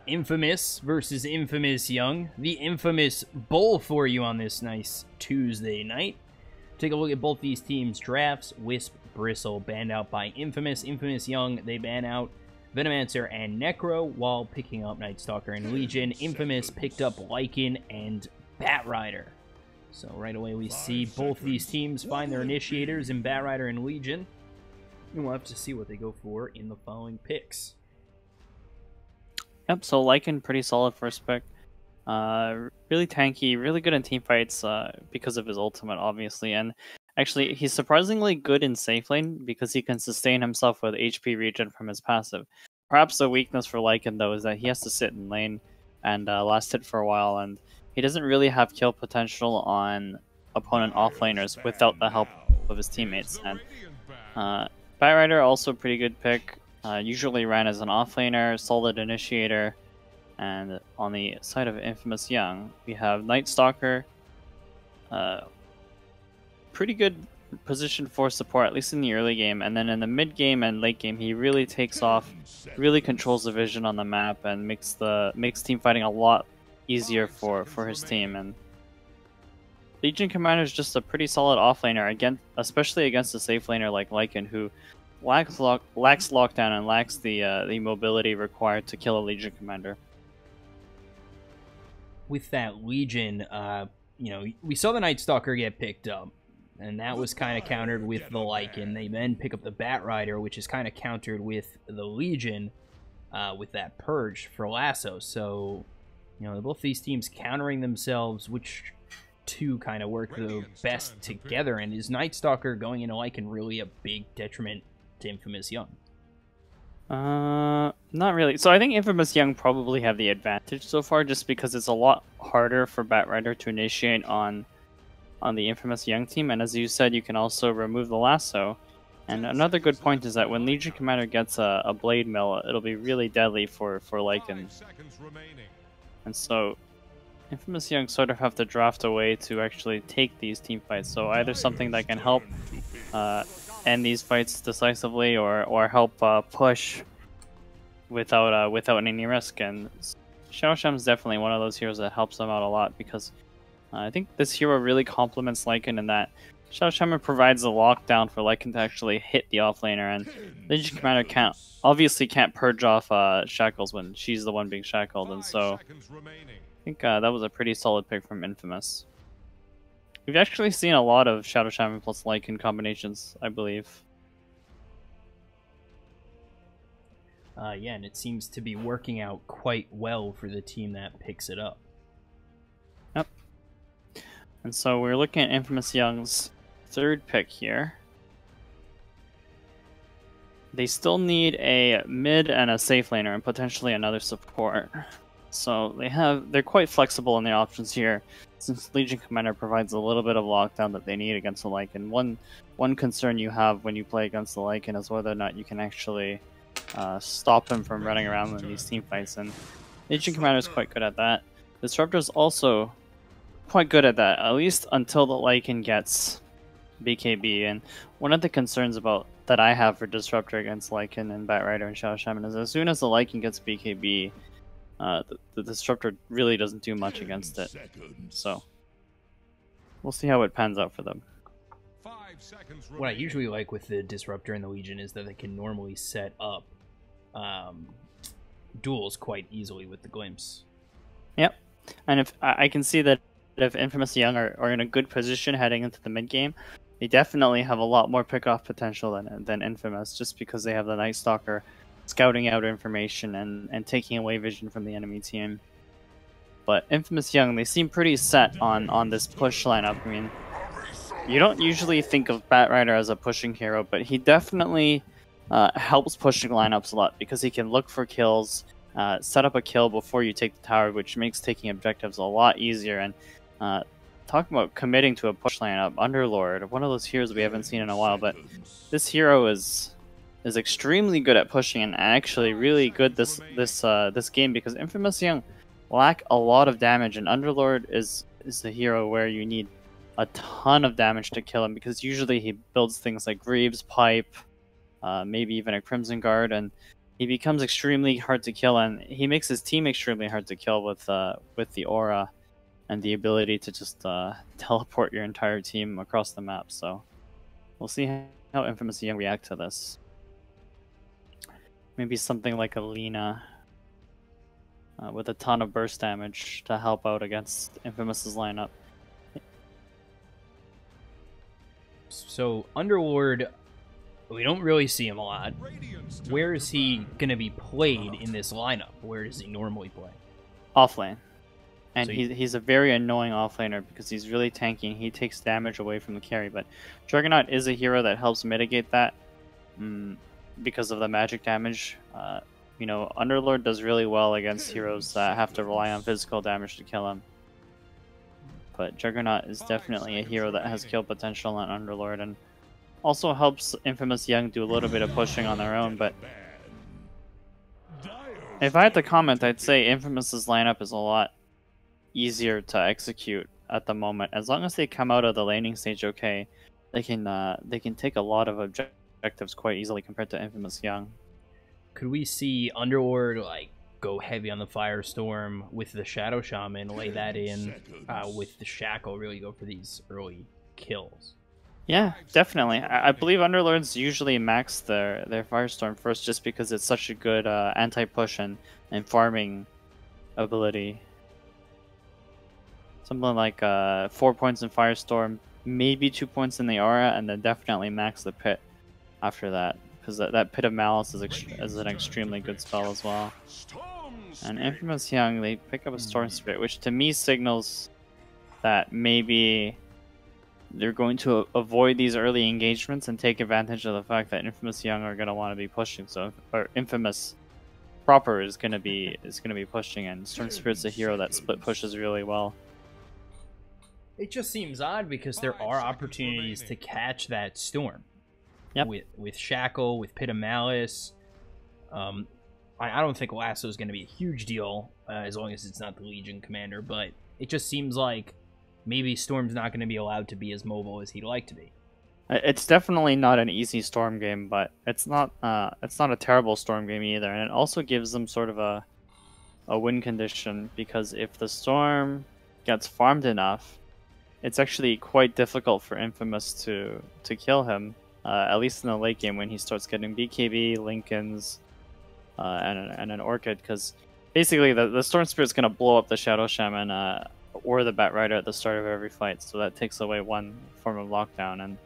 Infamous versus Infamous Young. The infamous bowl for you on this nice Tuesday night. Take a look at both these teams' drafts. Wisp, Bristle banned out by Infamous. Infamous Young, they ban out Venomancer and Necro while picking up Night Stalker and Legion. Infamous picked up Lycan and Batrider. So right away we see both these teams find their initiators in Batrider and Legion. And we'll have to see what they go for in the following picks. Yep, so Lycan, pretty solid first pick. Really tanky, really good in team fights because of his ultimate, obviously. And actually, he's surprisingly good in safe lane because he can sustain himself with HP regen from his passive. Perhaps the weakness for Lycan, though, is that he has to sit in lane and last hit for a while, and he doesn't really have kill potential on opponent offlaners without the help of his teammates. And Batrider, also a pretty good pick. Usually ran as an offlaner, solid initiator. And on the side of Infamous Young, we have Night Stalker. Pretty good position for support, at least in the early game. And then in the mid game and late game, he really takes off, really controls the vision on the map, and makes team fighting a lot easier for his team. And Legion Commander is just a pretty solid offlaner, again, especially against a safe laner like Lycan, who lacks lockdown and lacks the mobility required to kill a Legion Commander. With that Legion, you know, we saw the Night Stalker get picked up, and that was kind of countered with the Lycan. They then pick up the Batrider, which is kind of countered with the Legion, with that Purge for Lasso. So, you know, both these teams countering themselves, which two kind of work the best together. And is Night Stalker going into Lycan really a big detriment to Infamous Young? Not really. So I think Infamous Young probably have the advantage so far, just because it's a lot harder for Batrider to initiate on the Infamous Young team, and as you said, you can also remove the lasso. And another good point is that when Legion Commander gets a Blade Mill, it'll be really deadly for Lycan. And so Infamous Young sort of have to draft a way to actually take these team fights. So either something that can help end these fights decisively, or help push without any risk. And Xiao Sham's definitely one of those heroes that helps them out a lot, because I think this hero really complements Lycan in that Xiao Sham provides a lockdown for Lycan to actually hit the offlaner, and Legion Commander obviously can't purge off Shackles when she's the one being shackled, and so I think that was a pretty solid pick from Infamous. We've actually seen a lot of Shadow Shaman plus Lycan combinations, I believe. Yeah, and it seems to be working out quite well for the team that picks it up. Yep. And so we're looking at Infamous Young's third pick here. They still need a mid and a safe laner, and potentially another support. So they're quite flexible in their options here, since Legion Commander provides a little bit of lockdown that they need against the Lycan. One concern you have when you play against the Lycan is whether or not you can actually stop him from running around in these team fights, and Legion Commander is quite good at that. Disruptor is also quite good at that, at least until the Lycan gets BKB. And one of the concerns that I have for Disruptor against Lycan and Batrider and Xiao Shaman is as soon as the Lycan gets BKB, the Disruptor really doesn't do much against it. So we'll see how it pans out for them. What I usually like with the Disruptor and the Legion is that they can normally set up duels quite easily with the Glimpse. Yep, and if I can see that if Infamous Young are in a good position heading into the mid game, they definitely have a lot more pick-off potential than Infamous, just because they have the Night Stalker scouting out information and taking away vision from the enemy team. But Infamous Young, they seem pretty set on this push lineup. I mean, you don't usually think of Batrider as a pushing hero, but he definitely helps pushing lineups a lot, because he can look for kills, set up a kill before you take the tower, which makes taking objectives a lot easier. And talking about committing to a push lineup, Underlord, one of those heroes we haven't seen in a while, but this hero is extremely good at pushing, and actually really good this game, because Infamous Young lack a lot of damage, and Underlord is the hero where you need a ton of damage to kill him, because usually he builds things like Greaves, Pipe, maybe even a Crimson Guard, and he becomes extremely hard to kill, and he makes his team extremely hard to kill with the aura and the ability to just teleport your entire team across the map. So we'll see how Infamous Young react to this. Maybe something like a Lina with a ton of burst damage to help out against Infamous's lineup. So Underlord, we don't really see him a lot. Where is he going to be played in this lineup? Where does he normally play? Offlane. And So he's a very annoying offlaner because he's really tanky and he takes damage away from the carry. But Juggernaut is a hero that helps mitigate that because of the magic damage. You know, Underlord does really well against heroes that have to rely on physical damage to kill him. But Juggernaut is definitely a hero that has kill potential on Underlord and also helps Infamous Young do a little bit of pushing on their own. But if I had to comment, I'd say Infamous's lineup is a lot easier to execute at the moment. As long as they come out of the laning stage okay, they can take a lot of objectives quite easily compared to Infamous Young. Could we see Underlord like go heavy on the Firestorm with the Shadow Shaman, lay that in with the Shackle, really go for these early kills? Yeah, definitely. I believe Underlords usually max their Firestorm first just because it's such a good anti-push and farming ability. Something like 4 points in Firestorm, maybe 2 points in the Aura, and then definitely max the Pit after that. Because that Pit of Malice is an extremely good spell as well. And Infamous Young, they pick up a Storm Spirit, which to me signals that maybe they're going to avoid these early engagements and take advantage of the fact that Infamous Young are going to want to be pushing. So, or Infamous proper is going to be pushing, and Storm Spirit's a hero that split pushes really well. It just seems odd because there are opportunities to catch that Storm. Yep. With Shackle, with Pit of Malice. I don't think Lasso is going to be a huge deal as long as it's not the Legion Commander, but it just seems like maybe Storm's not going to be allowed to be as mobile as he'd like to be. It's definitely not an easy Storm game, but it's not a terrible Storm game either, and it also gives them sort of a win condition because if the Storm gets farmed enough, it's actually quite difficult for Infamous to kill him, at least in the late game when he starts getting BKB, Lincolns, and an Orchid, because basically the Storm Spirit's going to blow up the Shadow Shaman or the Bat Rider at the start of every fight, so that takes away one form of lockdown. And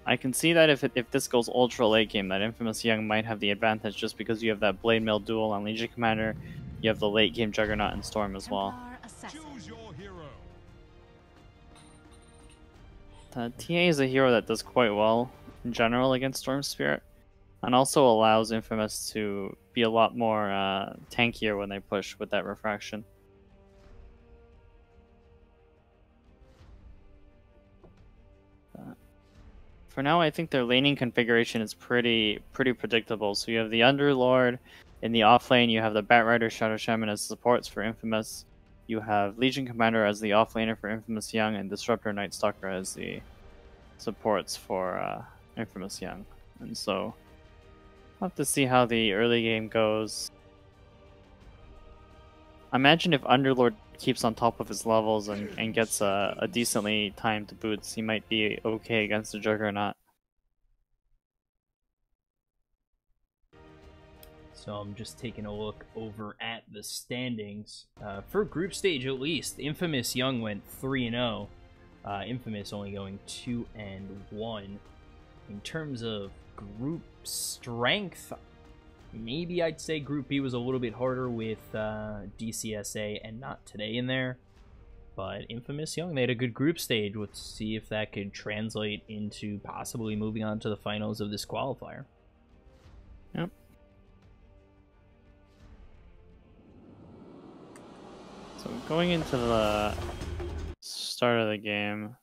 I can see that if this goes ultra late game, that Infamous Young might have the advantage just because you have that Blade Mill duel on Legion Commander, you have the late game Juggernaut and Storm as well. TA is a hero that does quite well in general against Storm Spirit, and also allows Infamous to be a lot more tankier when they push with that refraction. For now, I think their laning configuration is pretty predictable. So you have the Underlord in the off lane, you have the Bat Rider, Shadow Shaman as supports for Infamous. You have Legion Commander as the offlaner for Infamous Young, and Disruptor Night Stalker as the supports for Infamous Young. And so, we'll have to see how the early game goes. Imagine if Underlord keeps on top of his levels and gets a decently timed boots, he might be okay against the Juggernaut. So I'm just taking a look over at the standings. For group stage at least, Infamous Young went 3-0. Infamous only going 2-1. In terms of group strength, maybe I'd say Group B was a little bit harder with DCSA and Not Today in there. But Infamous Young, they had a good group stage. Let's see if that could translate into possibly moving on to the finals of this qualifier. Yep. So going into the start of the game,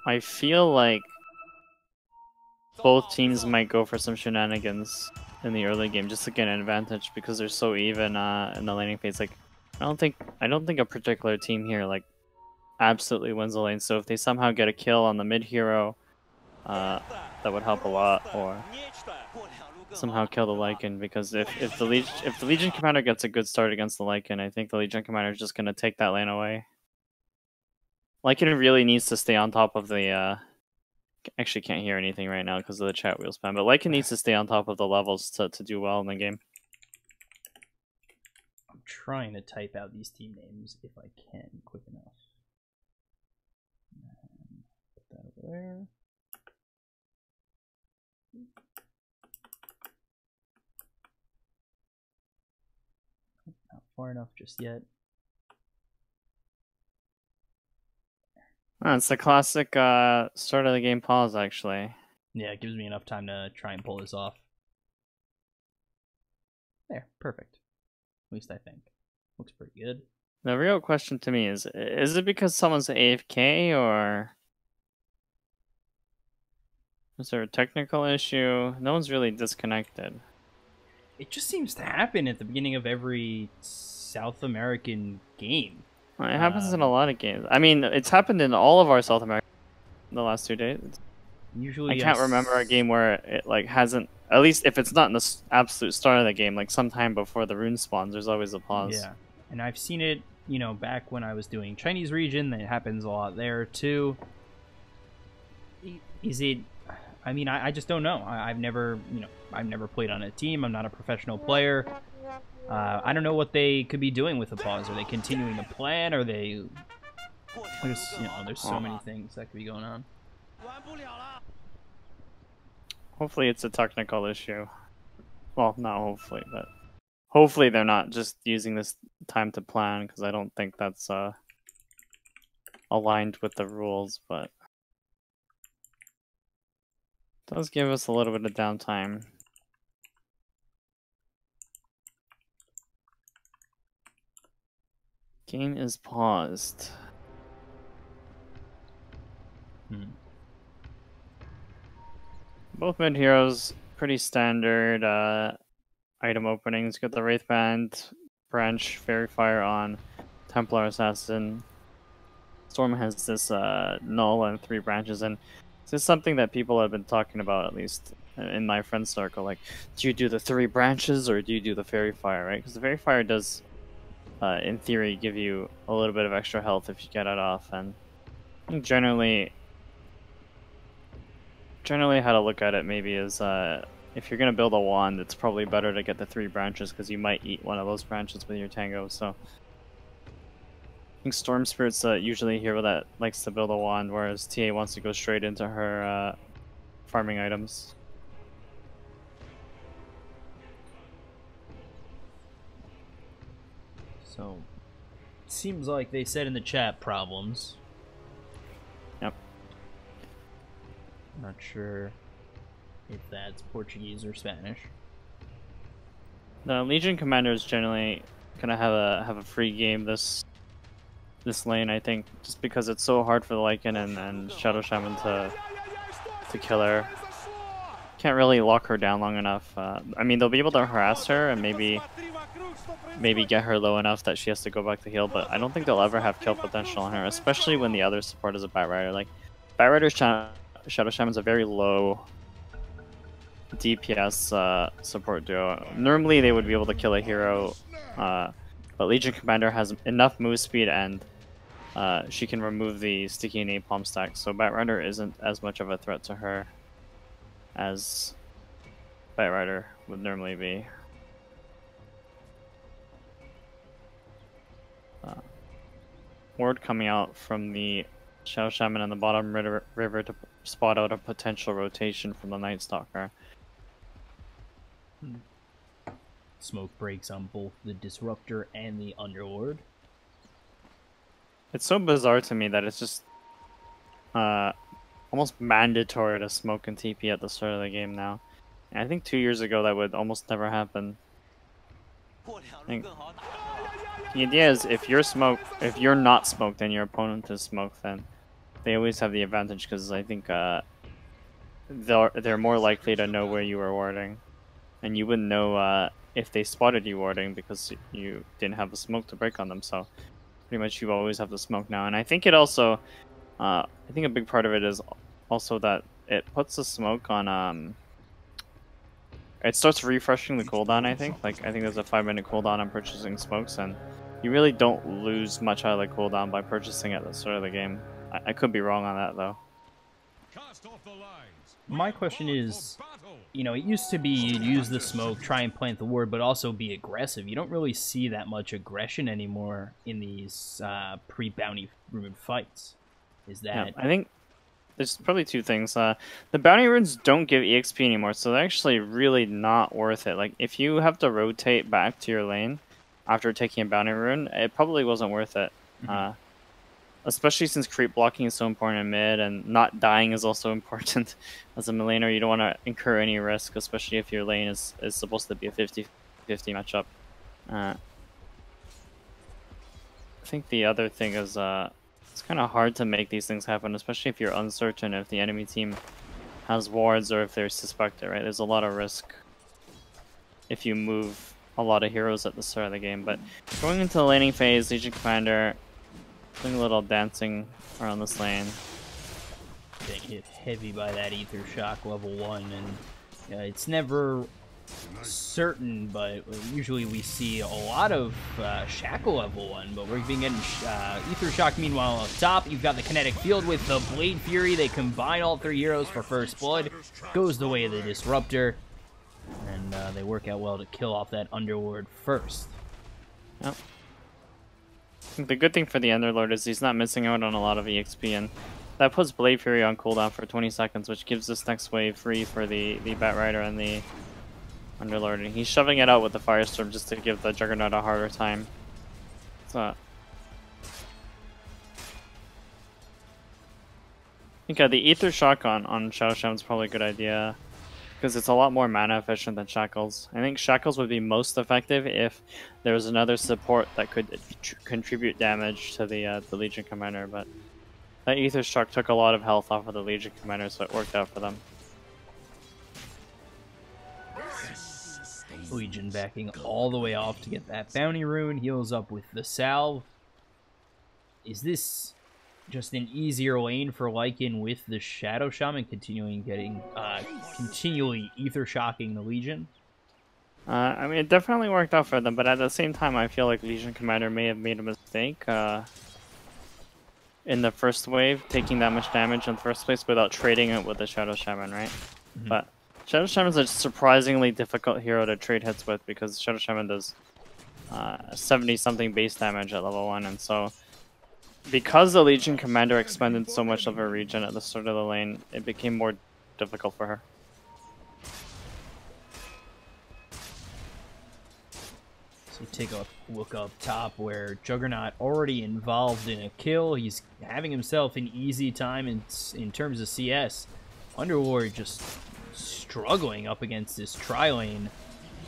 I feel like both teams might go for some shenanigans in the early game just to get an advantage because they're so even in the laning phase. Like, I don't think a particular team here like absolutely wins the lane. So if they somehow get a kill on the mid hero, that would help a lot, or somehow kill the Lycan, because if the Legion Commander gets a good start against the Lycan, I think the Legion Commander is just gonna take that lane away. Lycan really needs to stay on top of the actually can't hear anything right now because of the chat wheel spam, but Lycan needs to stay on top of the levels to do well in the game. I'm trying to type out these team names if I can quick enough. Put that over there. Not far enough just yet. Oh, it's the classic start of the game pause, actually. Yeah, it gives me enough time to try and pull this off. There, perfect. At least I think. Looks pretty good. The real question to me is it because someone's AFK, or is there a technical issue? No one's really disconnected. It just seems to happen at the beginning of every South American game. Well, it happens in a lot of games. I mean, it's happened in all of our South America in the last 2 days. Usually, I can't remember a game where it like hasn't. At least if it's not in the absolute start of the game, like sometime before the rune spawns, there's always a pause. Yeah, and I've seen it, you know, back when I was doing Chinese region. It happens a lot there too. Is it? I mean, I just don't know. I've never, you know, I've never played on a team. I'm not a professional player. I don't know what they could be doing with the pause. Are they continuing the plan? Are they? There's, you know, there's so many things that could be going on. Hopefully it's a technical issue. Well, not hopefully, but hopefully they're not just using this time to plan, because I don't think that's aligned with the rules, but it does give us a little bit of downtime. Game is paused. Both mid heroes, pretty standard item openings. Got the Wraith Band, Branch, Fairy Fire on, Templar Assassin. Storm has this Null and 3 branches, and this is something that people have been talking about, at least in my friend circle. Like, do you do the 3 branches or do you do the Fairy Fire, right? Because the Fairy Fire does, in theory, give you a little bit of extra health if you get it off, and I think generally how to look at it maybe is if you're going to build a wand, it's probably better to get the 3 branches, because you might eat one of those branches with your tango. So I think Storm Spirit's usually a hero that likes to build a wand, whereas TA wants to go straight into her farming items. So, seems like they said in the chat problems. Yep. Not sure if that's Portuguese or Spanish. The Legion Commander is generally gonna have a free game this lane, I think, just because it's so hard for the Lycan and Shadow Shaman to kill her. Can't really lock her down long enough. I mean, they'll be able to harass her and maybe get her low enough that she has to go back to heal, but I don't think they'll ever have kill potential on her, especially when the other support is a Batrider. Like, Batrider's Shadow Shaman's a very low DPS support duo. Normally they would be able to kill a hero, but Legion Commander has enough move speed, and she can remove the sticky napalm stack, so Batrider isn't as much of a threat to her as Batrider would normally be. Ward coming out from the Shadow Shaman in the bottom river to spot out a potential rotation from the Night Stalker. Smoke breaks on both the Disruptor and the Underlord. It's so bizarre to me that it's just almost mandatory to smoke and TP at the start of the game now. And I think 2 years ago that would almost never happen. The idea is if you're not smoked and your opponent is smoked, then they always have the advantage, because I think they're more likely to know where you were warding, and you wouldn't know if they spotted you warding because you didn't have a smoke to break on them. So pretty much you always have the smoke now. And I think it also, I think a big part of it is also that it puts the smoke on it starts refreshing the cooldown, I think. Like, I think there's a 5-minute cooldown on purchasing smokes, and you really don't lose much out of the cooldown by purchasing at the start of the game. I could be wrong on that, though. My question is, you know, it used to be you'd use the smoke, try and plant the ward, but also be aggressive. You don't really see that much aggression anymore in these pre-bounty rune fights. Is that... Yeah, I think there's probably two things. The bounty runes don't give EXP anymore, so they're actually really not worth it. Like, if you have to rotate back to your lane after taking a bounty rune, it probably wasn't worth it. Especially since creep blocking is so important in mid, and not dying is also important. As a mid laner, you don't want to incur any risk, especially if your lane is supposed to be a 50-50 matchup. I think the other thing is it's kind of hard to make these things happen, especially if you're uncertain if the enemy team has wards or if they're suspected, right? There's a lot of risk if you move a lot of heroes at the start of the game. But going into the laning phase, Legion Commander doing a little dancing around this lane. Getting hit heavy by that Ether Shock level 1, and it's never certain, but usually we see a lot of Shackle level 1, but we're being getting Ether Shock. Meanwhile, up top, you've got the Kinetic Field with the Blade Fury. They combine all 3 heroes for first blood. Goes the way of the Disruptor, and they work out well to kill off that Underlord first. Yep. The good thing for the Underlord is he's not missing out on a lot of EXP, and that puts Blade Fury on cooldown for 20 seconds, which gives this next wave free for the Bat Rider and the Underlord. And he's shoving it out with the Firestorm just to give the Juggernaut a harder time. So, I think the Ether Shock on Shadow Shaman is probably a good idea, because it's a lot more mana efficient than Shackles. I think Shackles would be most effective if there was another support that could contribute damage to the Legion Commander, but that Ether Shock took a lot of health off of the Legion Commander, so it worked out for them. Legion backing all the way off to get that bounty rune, heals up with the salve. Is this just an easier lane for Lycan with the Shadow Shaman continually Ether Shocking the Legion? I mean, it definitely worked out for them, but at the same time, I feel like Legion Commander may have made a mistake in the first wave, taking that much damage in the first place without trading it with the Shadow Shaman, right? But Shadow Shaman is a surprisingly difficult hero to trade hits with, because Shadow Shaman does 70-something base damage at level 1, and so because the Legion Commander expended so much of her regen at the start of the lane, it became more difficult for her. So take a look up top where Juggernaut already involved in a kill. He's having himself an easy time in terms of CS. Underlord just struggling up against this tri-lane.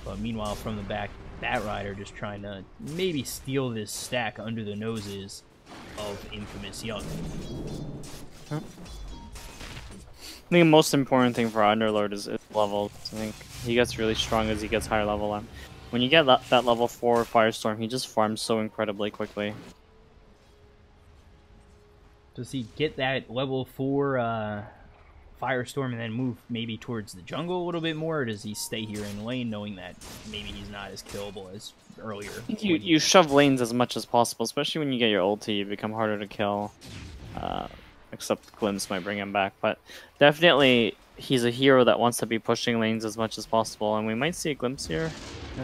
But meanwhile, from the back, Bat Rider just trying to maybe steal this stack under the noses of Infamous Young. I think the most important thing for Underlord is levels. I think he gets really strong as he gets higher level on. When you get that level 4 Firestorm, he just farms so incredibly quickly. Does he get that level 4 Firestorm and then move maybe towards the jungle a little bit more, or does he stay here in lane knowing that maybe he's not as killable as earlier? You shove lanes as much as possible, especially when you get your ulti, you become harder to kill. Except Glimpse might bring him back, but definitely he's a hero that wants to be pushing lanes as much as possible, and we might see a Glimpse here.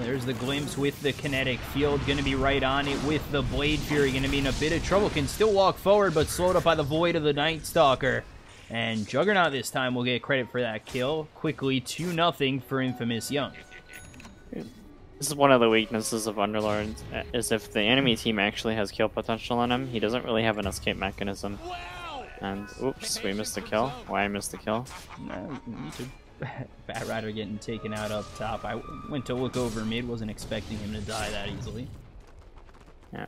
There's the Glimpse with the Kinetic Field, going to be right on it with the Blade Fury, going to be in a bit of trouble, can still walk forward, but slowed up by the Void of the Night Stalker. And Juggernaut this time will get credit for that kill. Quickly 2-0 for Infamous Young. This is one of the weaknesses of Underlord, is if the enemy team actually has kill potential on him, he doesn't really have an escape mechanism. And, oops, we missed the kill. Why I missed the kill? Bat Rider getting taken out up top. I went to look over mid, wasn't expecting him to die that easily. Yeah.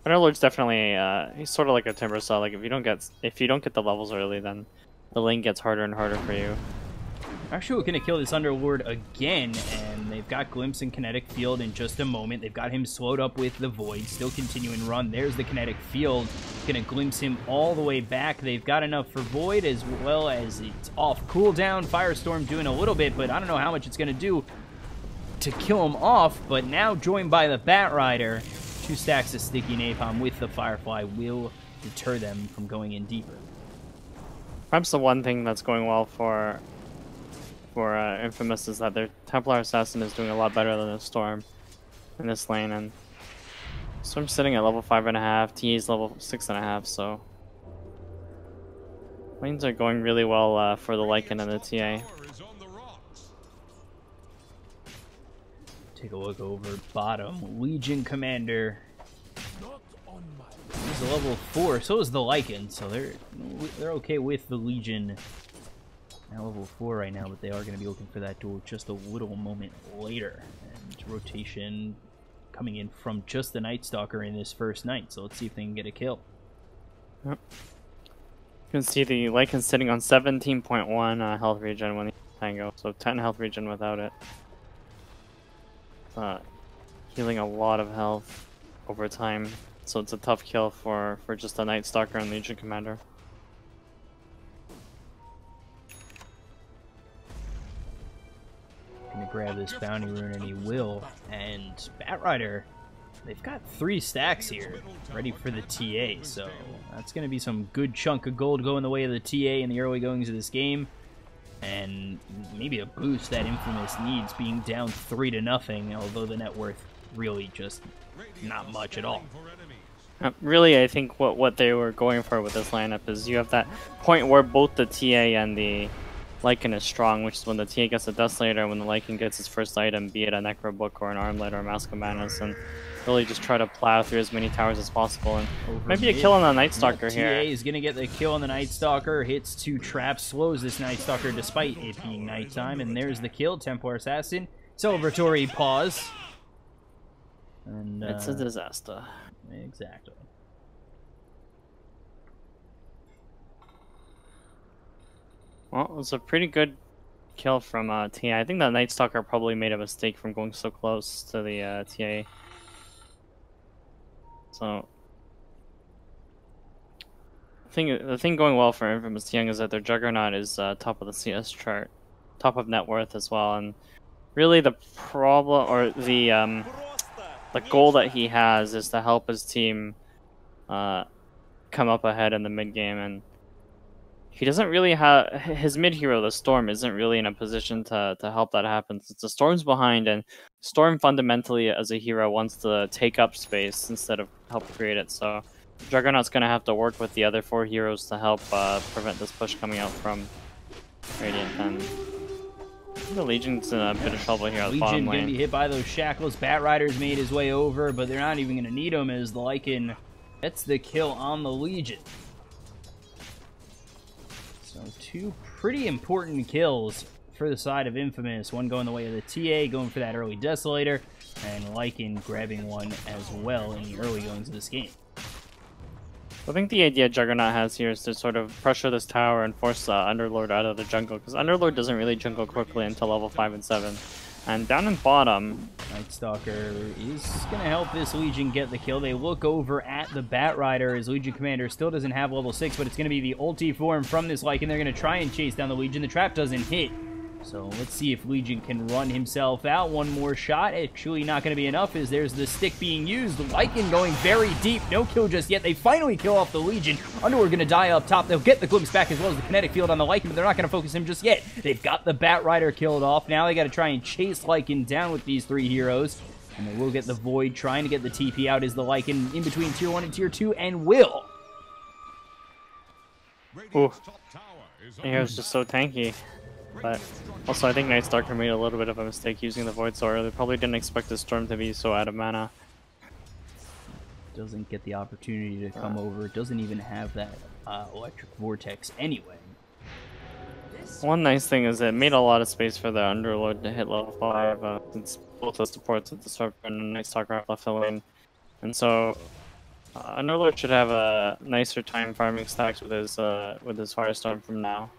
Underlord's definitely he's sort of like a Timber Saw. Like if you don't get the levels early, then the lane gets harder and harder for you. Actually, we're gonna kill this Underlord again, and and they've got Glimpse and Kinetic Field in just a moment. They've got him slowed up with the Void, still continuing run. There's the Kinetic Field, gonna glimpse him all the way back. They've got enough for Void, as well as it's off cooldown. Firestorm doing a little bit, but I don't know how much it's gonna do to kill him off. But now joined by the Batrider, 2 stacks of Sticky Napalm with the Firefly will deter them from going in deeper. Perhaps the one thing that's going well for Infamous is that their Templar Assassin is doing a lot better than the Storm in this lane, and Storm's sitting at level 5.5, TA's level 6.5, so lanes are going really well for the Lycan and the TA. Take a look over bottom. Legion Commander is a level 4, so is the Lycan, so they're okay with the Legion at level 4 right now, but they are going to be looking for that duel just a little moment later. And rotation coming in from just the Night Stalker in this first night, so let's see if they can get a kill. Yep. You can see the Lycan sitting on 17.1 health regen when he Tango, so 10 health regen without it. Healing a lot of health over time, so it's a tough kill for just a Night Stalker and Legion Commander. Gonna grab this bounty rune, and he will. And Batrider, they've got 3 stacks here ready for the TA, so that's gonna be some good chunk of gold going the way of the TA in the early goings of this game, and maybe a boost that Infamous needs, being down 3-0, although the net worth really just not much at all. Really, I think what they were going for with this lineup is you have that point where both the TA and the Lycan is strong, which is when the TA gets a Desolator, when the Lycan gets his first item, be it a Necro Book or an Armlet or a Mask of Madness, and really just try to plow through as many towers as possible. And maybe a kill on the Night Stalker here. TA is going to get the kill on the Night Stalker, hits 2 traps, slows this Night Stalker despite it being nighttime, and there's the kill. Templar Assassin, celebratory pause. And it's a disaster. Exactly. Well, it was a pretty good kill from TA. I think that Night Stalker probably made a mistake from going so close to the TA. So, the thing going well for Infamous Young is that their Juggernaut is top of the CS chart, top of net worth as well, and really the problem, or the goal that he has is to help his team come up ahead in the mid game, and he doesn't really have his mid hero, the Storm, isn't really in a position to help that happen. Since the Storm's behind, and Storm fundamentally as a hero wants to take up space instead of help create it. So Juggernaut's going to have to work with the other 4 heroes to help prevent this push coming out from Radiant. And the Legion's in a bit of trouble here at the bottom lane. Legion going to be hit by those shackles. Batrider's made his way over, but they're not even going to need him, as the Lycan gets the kill on the Legion. So 2 pretty important kills for the side of Infamous. One going the way of the TA, going for that early Desolator, and Lycan grabbing one as well in the early goings of this game. I think the idea Juggernaut has here is to sort of pressure this tower and force Underlord out of the jungle, because Underlord doesn't really jungle quickly until level 5 and 7. And down in bottom, Night Stalker is going to help this Legion get the kill. They look over at the Batrider, as Legion Commander still doesn't have level 6, but it's going to be the ulti form from this Lycan. They're going to try and chase down the Legion. The trap doesn't hit. So let's see if Legion can run himself out. One more shot. Actually not going to be enough, as there's the stick being used. The Lycan going very deep. No kill just yet. They finally kill off the Legion. Underworld going to die up top. They'll get the glimpse back as well as the kinetic field on the Lycan, but they're not going to focus him just yet. They've got the Batrider killed off. Now they got to try and chase Lycan down with these 3 heroes. And they will get the Void, trying to get the TP out, as the Lycan in between Tier 1 and Tier 2, and will. Ooh. He was just so tanky. But also, I think Night Stalker made a little bit of a mistake using the Void so early. Probably didn't expect the Storm to be so out of mana. Doesn't get the opportunity to come over. Doesn't even have that Electric Vortex anyway. One nice thing is it made a lot of space for the Underlord to hit level 5, since both the supports at the Disruptor and Night Stalker have left the lane. And so, Underlord should have a nicer time farming stacks with his Firestorm from now.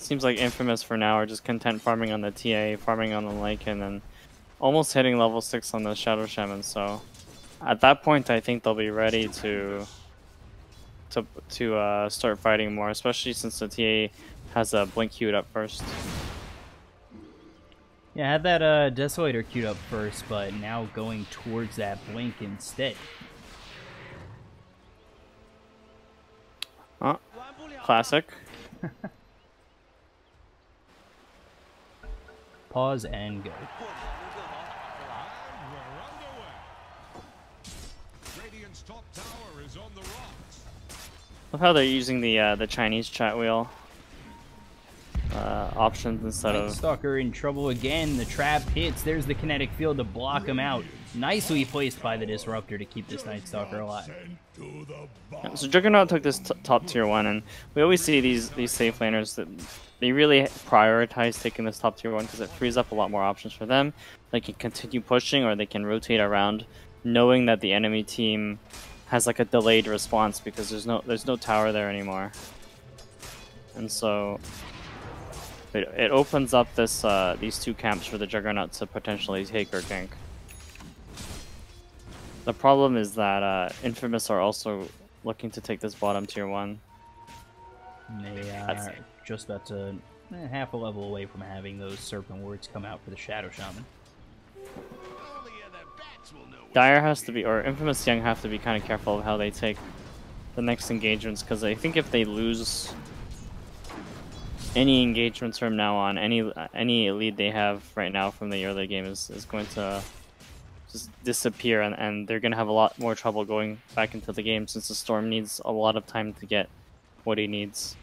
Seems like Infamous for now are just content farming on the TA, farming on the Lycan, and almost hitting level 6 on the Shadow Shaman. So at that point, I think they'll be ready to start fighting more, especially since the TA has a Blink queued up first. Yeah, I had that Desolator queued up first, but now going towards that Blink instead. Oh, classic. Pause and go. Love how they're using the Chinese chat wheel options instead of. Stalker in trouble again. The trap hits. There's the kinetic field to block him out. Nicely placed by the Disruptor to keep this Night Stalker alive. Yeah, so Juggernaut took this top tier 1, and we always see these safe laners that they really prioritize taking this top tier 1 because it frees up a lot more options for them. They can continue pushing, or they can rotate around, knowing that the enemy team has like a delayed response because there's no tower there anymore, and so it opens up this these two camps for the Juggernaut to potentially take or gank. The problem is that Infamous are also looking to take this bottom tier 1. They are just about to half a level away from having those Serpent Wards come out for the Shadow Shaman. Dire has to be, or Infamous Young have to be kind of careful of how they take the next engagements, because I think if they lose any engagements from now on, any lead they have right now from the early game is going to just disappear, and they're going to have a lot more trouble going back into the game since the Storm needs a lot of time to get what he needs.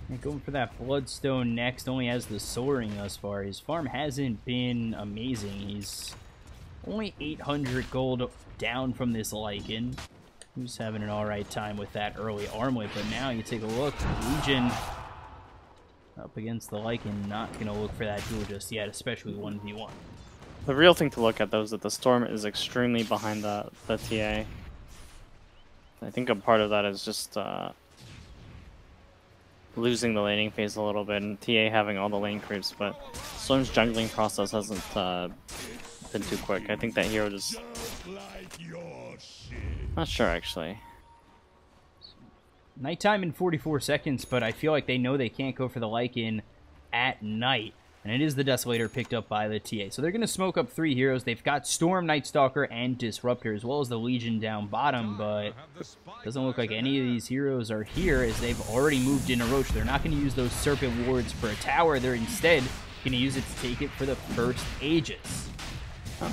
And going for that Bloodstone next, only has the Soaring thus far. His farm hasn't been amazing. He's only 800 gold down from this Lycan. Who's having an alright time with that early armlet, but now you take a look, Legion up against the Lycan, not going to look for that duel just yet, especially 1v1. The real thing to look at, though, is that the Storm is extremely behind the TA. I think a part of that is just losing the laning phase a little bit, and TA having all the lane creeps, but Storm's jungling process hasn't been too quick. I think that hero just... Not sure, actually. Nighttime in 44 seconds, but I feel like they know they can't go for the Lycan at night. And it is the Desolator picked up by the TA. So they're going to smoke up 3 heroes. They've got Storm, Night Stalker, and Disruptor, as well as the Legion down bottom, but doesn't look like any of these heroes are here, as they've already moved into Roche. They're not going to use those Serpent Wards for a tower. They're instead going to use it to take it for the first Aegis. Huh.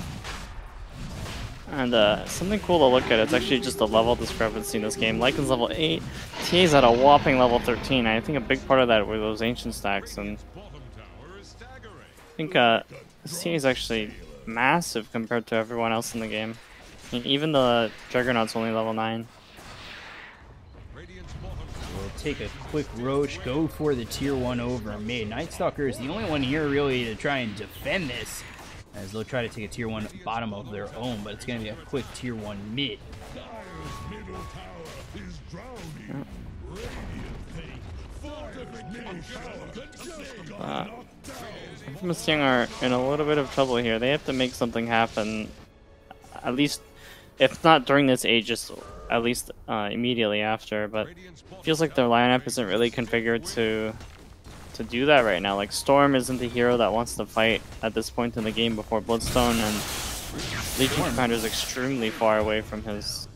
And something cool to look at, it's actually just the level discrepancy in this game. Lycan's level 8, TA's at a whopping level 13. I think a big part of that were those ancient stacks, and I think TA is actually massive compared to everyone else in the game. I mean, even the Juggernaut's only level 9. We'll take a quick Roche, go for the tier 1 over mid. Night Stalker is the only one here really to try and defend this, as they'll try to take a tier 1 bottom of their own, but it's going to be a quick tier 1 mid. Infamous Young are in a little bit of trouble here. They have to make something happen, at least, if not during this Aegis, at least immediately after, but it feels like their lineup isn't really configured to do that right now. Like, Storm isn't the hero that wants to fight at this point in the game before Bloodstone, and Legion Commander is extremely far away from his.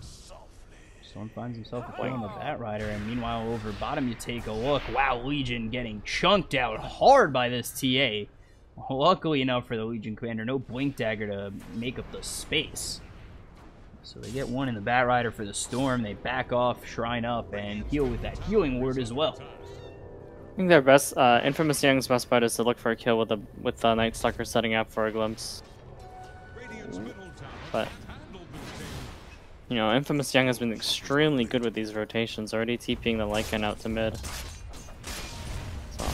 Storm finds himself a play on the Batrider, and meanwhile over bottom you take a look. Wow, Legion getting chunked out hard by this TA. Luckily enough for the Legion Commander, no Blink Dagger to make up the space. So they get one in the Batrider for the Storm. They back off, shrine up, and heal with that healing word as well. I think their best, Infamous Young's best bet is to look for a kill with the Night Stalker setting up for a glimpse. But you know, Infamous Young has been extremely good with these rotations, already TPing the Lycan out to mid. So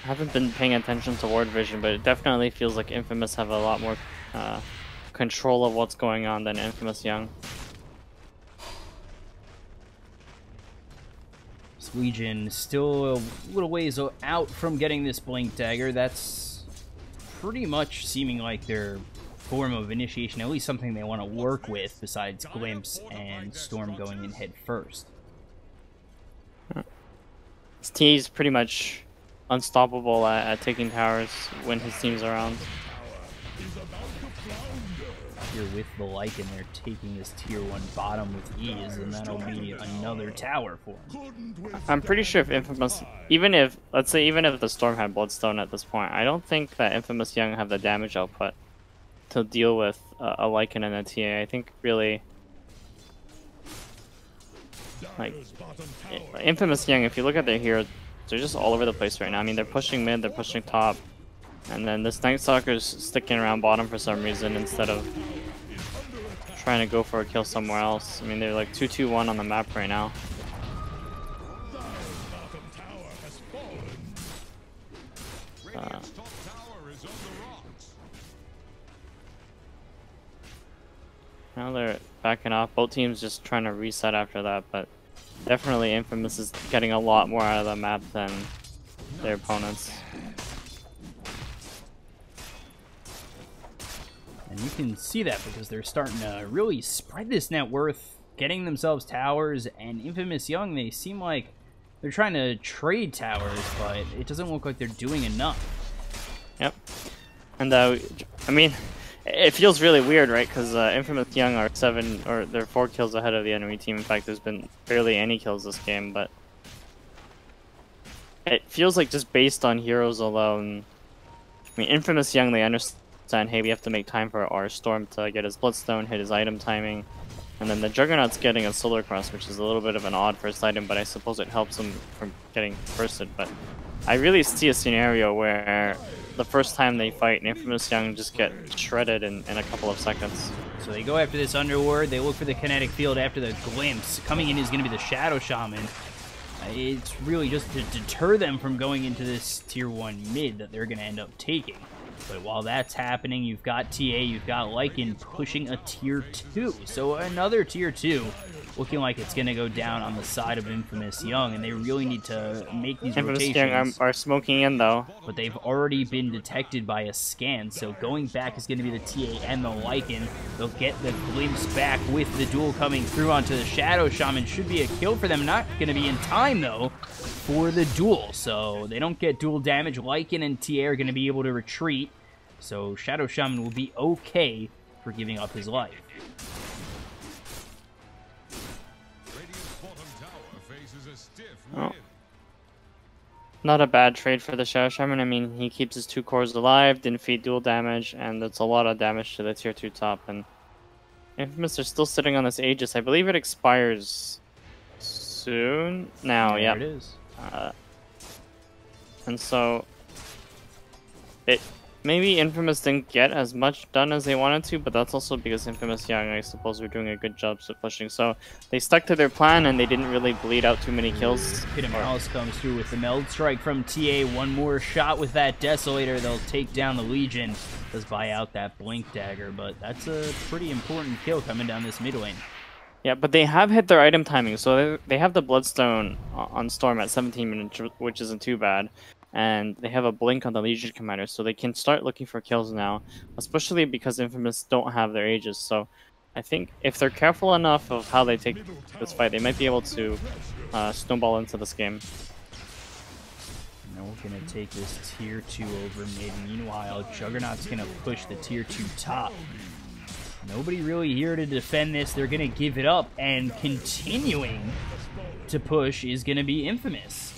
I haven't been paying attention to ward vision, but it definitely feels like Infamous have a lot more control of what's going on than Infamous Young. This Legion still a little ways out from getting this Blink Dagger. That's pretty much seeming like their form of initiation, at least something they want to work with besides Glimpse and Storm going in head first. His team's pretty much unstoppable at taking towers when his team's around. Here with the Lycan, they're taking this tier 1 bottom with ease, and that'll be another tower for him. I'm pretty sure if Infamous, let's say even if the Storm had Bloodstone at this point, I don't think that Infamous Young have the damage output to deal with a Lycan and a TA. I think really, like, Infamous Young, if you look at their heroes, they're just all over the place right now. I mean, they're pushing mid, they're pushing top, and then this Night Stalker's sticking around bottom for some reason instead of trying to go for a kill somewhere else. I mean, they're like 2-2-1 on the map right now. Now they're backing off. Both teams just trying to reset after that, but definitely Infamous is getting a lot more out of the map than their opponents. And you can see that because they're starting to really spread this net worth, getting themselves towers, and Infamous Young, they seem like they're trying to trade towers, but it doesn't look like they're doing enough. Yep. And I mean, it feels really weird, right? Because Infamous Young are they're 4 kills ahead of the enemy team. In fact, there's been barely any kills this game, but it feels like just based on heroes alone. I mean, Infamous Young, they understand, hey, we have to make time for our Storm to get his Bloodstone, hit his item timing, and then the Juggernaut's getting a Solar Cross, which is a little bit of an odd first item, but I suppose it helps him from getting firsted. But I really see a scenario where the first time they fight, and Infamous Young just get shredded in a couple of seconds. So they go after this Underworld, they look for the kinetic field after the Glimpse. Coming in is going to be the Shadow Shaman. It's really just to deter them from going into this tier 1 mid that they're going to end up taking. But while that's happening, you've got TA, you've got Lycan pushing a tier 2. So another tier 2 looking like it's going to go down on the side of Infamous Young, and they really need to make these rotations. Infamous Young are smoking in, though. But they've already been detected by a scan, so going back is going to be the TA and the Lycan. They'll get the Glimpse back with the duel coming through onto the Shadow Shaman. Should be a kill for them. Not going to be in time, though, for the duel. So they don't get dual damage. Lycan and TA are going to be able to retreat. So Shadow Shaman will be okay for giving up his life. Oh. Not a bad trade for the Shadow Shaman. I mean, he keeps his 2 cores alive, didn't feed dual damage, and that's a lot of damage to the tier 2 top. And Infamous are still sitting on this Aegis. I believe it expires soon. Now, yeah. There it is. And so maybe Infamous didn't get as much done as they wanted to, but that's also because Infamous Young, I suppose, were doing a good job of pushing. So they stuck to their plan, and they didn't really bleed out too many kills. Hidden Malice comes through with the Meld Strike from TA. One more shot with that Desolator. They'll take down the Legion. Does buy out that Blink Dagger, but that's a pretty important kill coming down this mid lane. Yeah, but they have hit their item timing. So they have the Bloodstone on Storm at 17 minutes, which isn't too bad. And they have a blink on the Legion Commander, so they can start looking for kills now, especially because Infamous don't have their Aegis. So I think if they're careful enough of how they take this fight, they might be able to snowball into this game. Now we're going to take this tier 2 over mid. Meanwhile, Juggernaut's going to push the tier 2 top. Nobody really here to defend this. They're going to give it up, and continuing to push is going to be Infamous.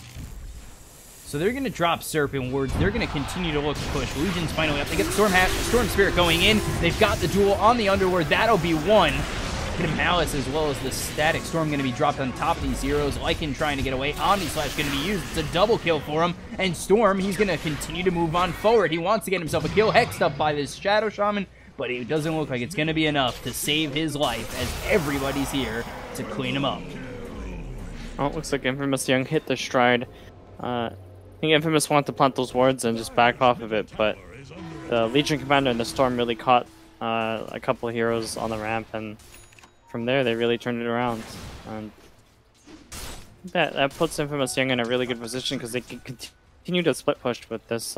So they're going to drop Serpent Wards. They're going to continue to look to push. Legion's finally up. They get the Storm Spirit going in. They've got the duel on the Underworld. That'll be one. Hidden Malice as well as the Static Storm going to be dropped on top of these heroes. Lycan trying to get away. Omni Slash going to be used. It's a double kill for him. And Storm, he's going to continue to move on forward. He wants to get himself a kill. Hexed up by this Shadow Shaman. But it doesn't look like it's going to be enough to save his life as everybody's here to clean him up. Oh, it looks like Infamous Young hit the stride. I think Infamous wanted to plant those wards and just back off of it, but the Legion Commander and the Storm really caught a couple of heroes on the ramp, and from there they really turned it around. And That puts Infamous Young in a really good position because they can continue to split push with this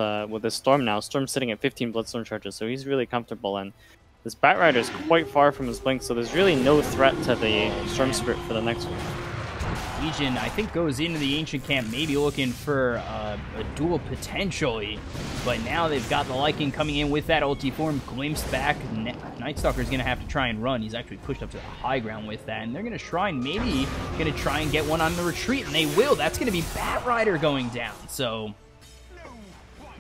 Storm now. Storm's sitting at 15 Bloodstorm charges, so he's really comfortable. And this Batrider is quite far from his blink, so there's really no threat to the Storm Spirit for the next one. Legion, I think, goes into the Ancient Camp maybe looking for a duel potentially, but now they've got the Lycan coming in with that ulti form, glimpsed back. Nightstalker's going to have to try and run. He's actually pushed up to the high ground with that, and they're going to try and maybe going to try and get one on the retreat, and they will. That's going to be Batrider going down, so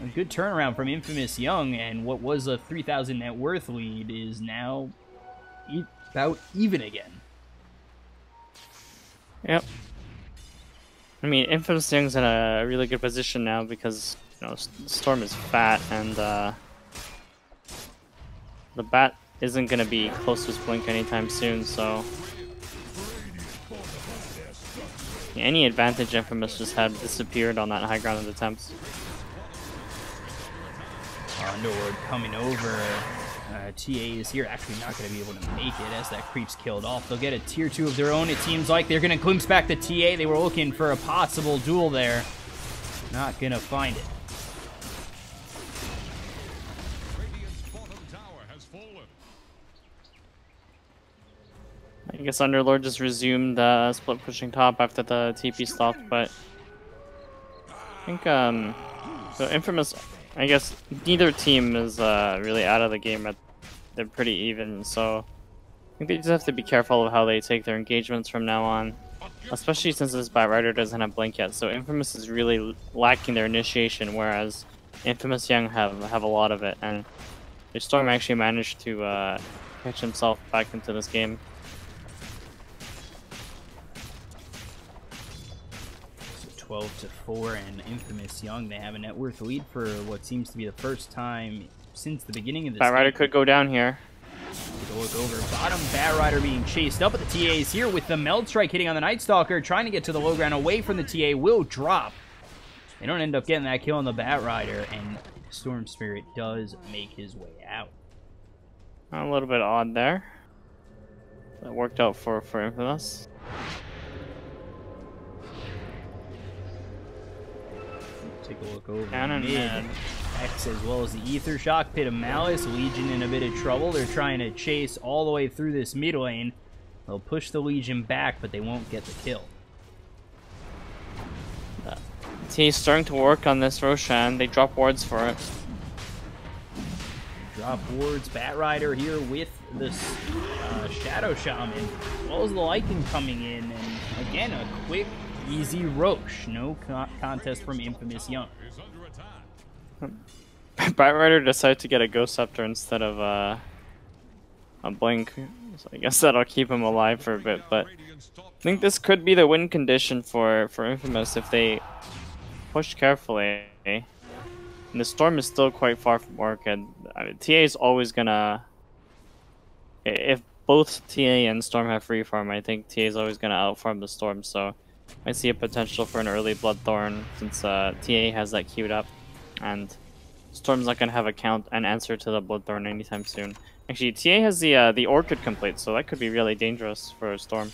a good turnaround from Infamous Young, and what was a 3,000 net worth lead is now about even again. Yep. I mean, Infamous Young's in a really good position now because, you know, Storm is fat and the Bat isn't going to be close to his blink anytime soon, so any advantage Infamous just had disappeared on that high ground attempt. Underlord coming over. TA is here, actually not going to be able to make it as that creep's killed off. They'll get a tier 2 of their own. It seems like they're going to glimpse back the TA. They were looking for a possible duel there. Not going to find it. I guess Underlord just resumed split pushing top after the TP stopped, but I think so Infamous, I guess neither team is really out of the game. They're pretty even, so I think they just have to be careful of how they take their engagements from now on, especially since this Batrider doesn't have blink yet. So Infamous is really lacking their initiation, whereas Infamous Young have a lot of it, and their Storm actually managed to catch himself back into this game. 12-4, and Infamous Young, they have a net worth lead for what seems to be the first time since the beginning of this Batrider game. could go down here. Take a look over bottom. Batrider being chased up, but the TA is here with the Meld Strike hitting on the Nightstalker, trying to get to the low ground away from the TA, will drop. They don't end up getting that kill on the Batrider, and Storm Spirit does make his way out. A little bit odd there. That worked out for Infamous. Take a look over Down and mid. X as well as the Ether Shock, Pit of Malice. Legion in a bit of trouble. They're trying to chase all the way through this mid lane. They'll push the Legion back, but they won't get the kill. He's starting to work on this Roshan. They drop wards for it. Drop wards. Batrider here with the Shadow Shaman, as well as the Lycan coming in. And again, a quick, easy Roche. No contest from Infamous Young. Batrider decided to get a Ghost Scepter instead of a Blink, so I guess that'll keep him alive for a bit, but I think this could be the win condition for Infamous if they push carefully. And the Storm is still quite far from Orchid. I mean, TA is always gonna... If both TA and Storm have free farm, I think TA is always gonna outfarm the Storm, so I see a potential for an early Bloodthorn since TA has that queued up, and Storm's not gonna have an answer to the Bloodthorn anytime soon. Actually, TA has the Orchid complete, so that could be really dangerous for Storm.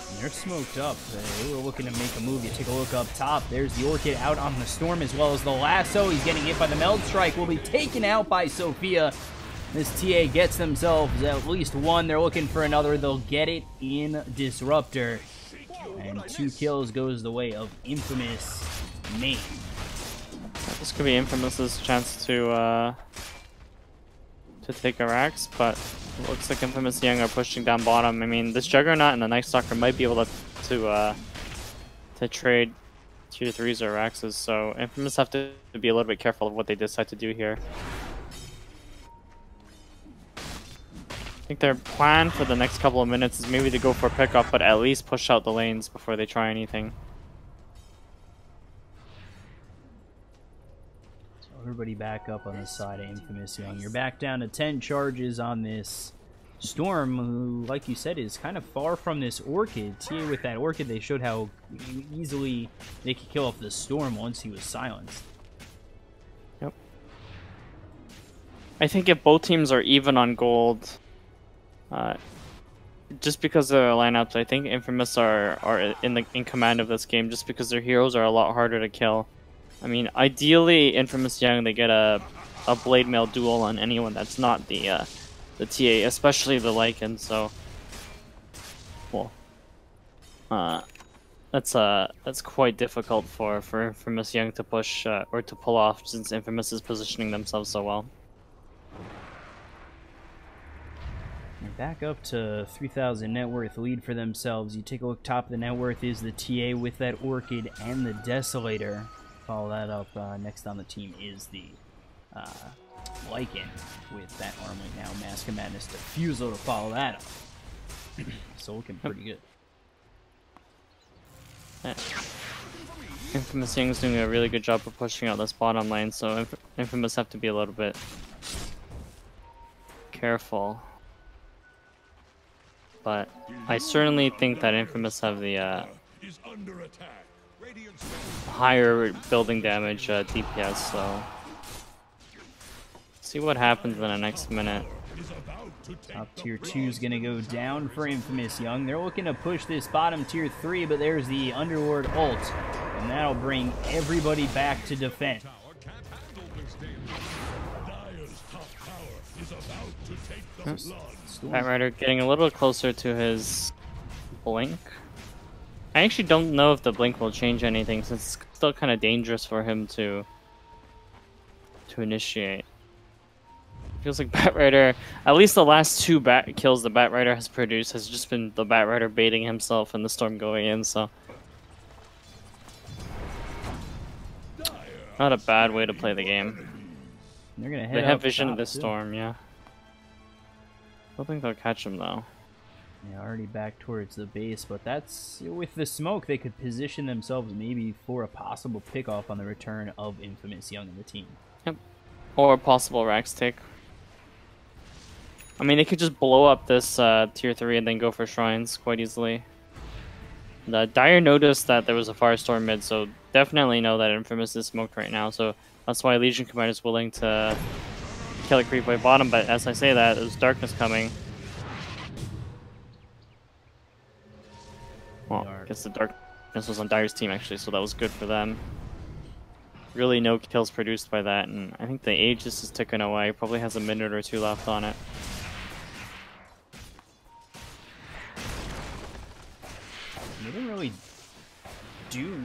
And they're smoked up. They were looking to make a move. You take a look up top. There's the Orchid out on the Storm as well as the Lasso. He's getting hit by the Meld Strike. Will be taken out by Sophia. This TA gets themselves at least one. They're looking for another. They'll get it in Disruptor. And 2 kills goes the way of Infamous main. This could be Infamous's chance to take a Rax, but it looks like Infamous Young are pushing down bottom. I mean, this Juggernaut and the Nightstalker might be able to trade tier 3s or Raxes, so Infamous have to be a little bit careful of what they decide to do here. I think their plan for the next couple of minutes is maybe to go for a pickup, but at least push out the lanes before they try anything. Everybody back up on the side of Infamous Young. You're back down to 10 charges on this Storm, who, like you said, is kind of far from this Orchid. TA with that Orchid, they showed how easily they could kill off the Storm once he was silenced. Yep. I think if both teams are even on gold, just because of their lineups, I think Infamous are in command of this game just because their heroes are a lot harder to kill. I mean, ideally, Infamous Young, they get a blade mail duel on anyone that's not the TA, especially the Lycan. So, well, that's quite difficult for Infamous Young to push or to pull off, since Infamous is positioning themselves so well. They're back up to 3,000 net worth lead for themselves. You take a look, top of the net worth is the TA with that Orchid and the Desolator. Follow that up. Next on the team is the Lycan with that Armlet now. Mask of Madness Diffusal to follow that up. So looking pretty good. Infamous Young's doing a really good job of pushing out this bottom lane, so Infamous have to be a little bit careful. But I certainly think that Infamous have the higher building damage DPS, so see what happens in the next minute. Top tier 2 is going to go down for Infamous Young. They're looking to push this bottom tier 3, but there's the Underlord ult, and that'll bring everybody back to defend. Batrider getting a little closer to his blink. I actually don't know if the blink will change anything, since it's still kind of dangerous for him to initiate. Feels like Batrider, at least the last 2 bat kills the Batrider has produced has just been the Batrider baiting himself and the storm going in, so not a bad way to play the game. They're gonna head they have up vision top of this too. storm, yeah. I don't think they'll catch him though. Yeah, already back towards the base, but that's with the smoke they could position themselves maybe for a possible pickoff on the return of Infamous Young and the team. Yep. Or a possible Rax take. I mean, they could just blow up this tier 3 and then go for shrines quite easily. The Dire noticed that there was a Firestorm mid, so definitely know that Infamous is smoked right now, so that's why Legion Commander is willing to kill a creep by bottom, but as I say that, there's darkness coming. Well, I guess the darkness was on Dire's team actually, so that was good for them. Really no kills produced by that, and I think the Aegis is ticking away. Probably has a minute or 2 left on it. They didn't really do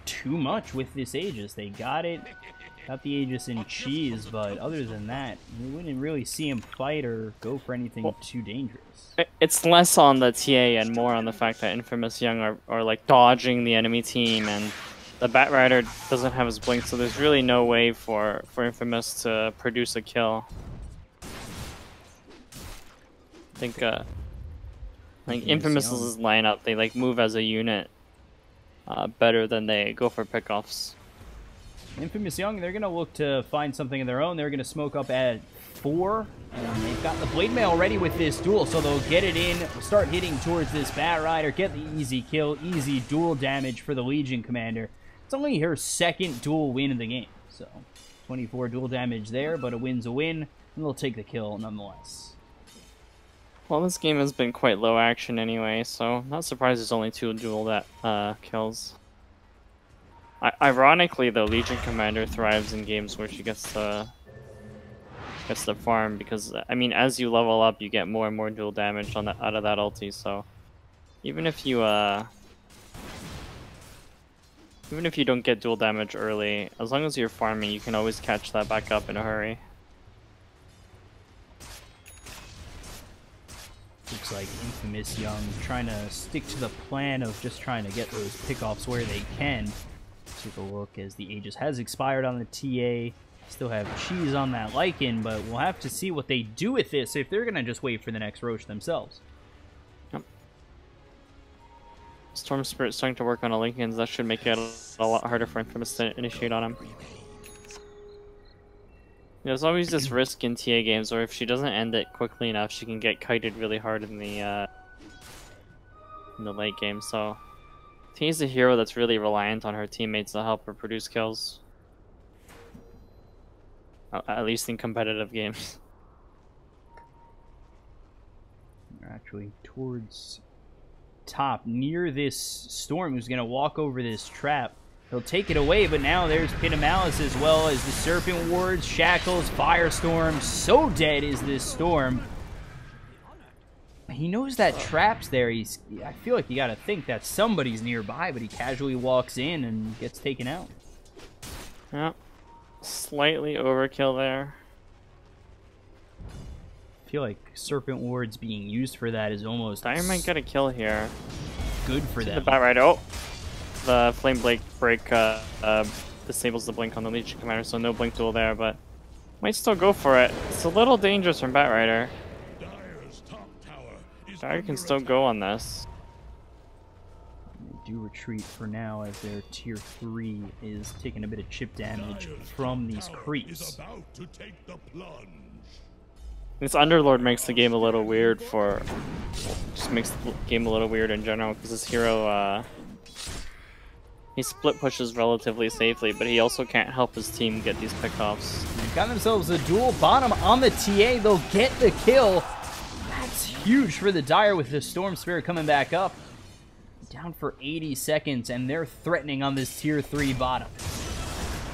too much with this Aegis. They got it, got the Aegis in cheese, but other than that, we wouldn't really see him fight or go for anything too dangerous. It's less on the TA and more on the fact that Infamous Young are like dodging the enemy team, and the Batrider doesn't have his blink, so there's really no way for Infamous to produce a kill. I think Infamous's lineup, they like move as a unit better than they go for pickoffs. Infamous Young, they're going to look to find something of their own. They're going to smoke up at 4, and they've got the Blade Mail ready with this duel, so they'll get it in, start hitting towards this Batrider, get the easy kill, easy duel damage for the Legion Commander. It's only her 2nd duel win of the game, so 24 duel damage there, but a win's a win, and they'll take the kill nonetheless. Well, this game has been quite low action anyway, so not surprised there's only 2 duel kills. Ironically, though, Legion Commander thrives in games where she gets the farm, because I mean, as you level up, you get more and more dual damage out of that ulti. So even if you don't get dual damage early, as long as you're farming, you can always catch that back up in a hurry. Looks like Infamous Young trying to stick to the plan of just trying to get those pickoffs where they can. Take a look as the Aegis has expired on the TA. Still have cheese on that Lycan, but we'll have to see what they do with this if they're going to just wait for the next Roche themselves. Yep. Storm Spirit starting to work on a Lycans. That should make it a lot harder for Infamous to initiate on him. There's always this risk in TA games where if she doesn't end it quickly enough, she can get kited really hard in the late game. So Tina's a hero that's really reliant on her teammates to help her produce kills. At least in competitive games. They're actually towards top near this Storm, who's going to walk over this trap. He'll take it away, but now there's Pit of Malice as well as the Serpent Wards, Shackles, Firestorm. So dead is this Storm. He knows that trap's there. I feel like you got to think that somebody's nearby, but he casually walks in and gets taken out. Yep. Slightly overkill there. I feel like Serpent Wards being used for that is almost... Dire might get a kill here. Good for them. The Bat Rider. Oh! The Flame Break disables the blink on the Legion Commander, so no blink duel there, but might still go for it. It's a little dangerous from Bat Rider. Dire can still go on this. They do retreat for now as their tier 3 is taking a bit of chip damage from these creeps. This Underlord makes the game a little weird for... just makes the game a little weird in general, because this hero, he split pushes relatively safely, but he also can't help his team get these pickoffs. They've got themselves a dual bottom on the TA. They'll get the kill. That's huge for the Dire with the Storm Spirit coming back up. Down for 80 seconds, and they're threatening on this tier 3 bottom.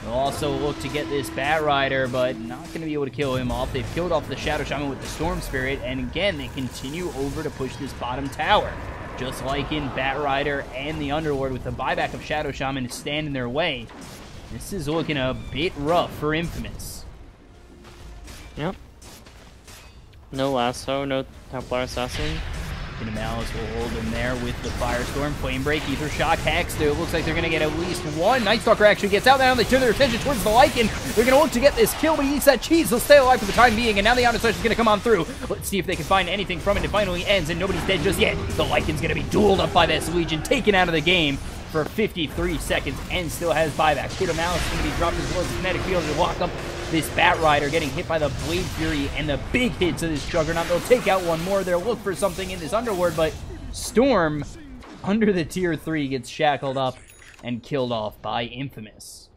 They'll also look to get this Bat Rider, but not going to be able to kill him off. They've killed off the Shadow Shaman with the Storm Spirit, and again, they continue over to push this bottom tower. Just like in Bat Rider and the Underlord, with the buyback of Shadow Shaman to stand in their way. This is looking a bit rough for Infamous. Yep. No Lasso, no Templar Assassin. Pit of Malice will hold him there with the Firestorm, Flame Break, Ether Shock, Hex. It looks like they're going to get at least one. Night Stalker actually gets out. Now they turn their attention towards the Lycan. They're going to look to get this kill, but he eats that cheese. They'll stay alive for the time being, and now the Autosarge is going to come on through. Let's see if they can find anything from it. It finally ends, and nobody's dead just yet. The Lycan's going to be dueled up by this Legion, taken out of the game for 53 seconds, and still has buyback. Pit of Malice is going to be dropped as well as the Kinetic Field to lock up this Bat Rider, getting hit by the Blade Fury and the big hits of this Juggernaut. They'll take out one more. They'll look for something in this Underlord, but Storm, under the tier 3, gets shackled up and killed off by Infamous.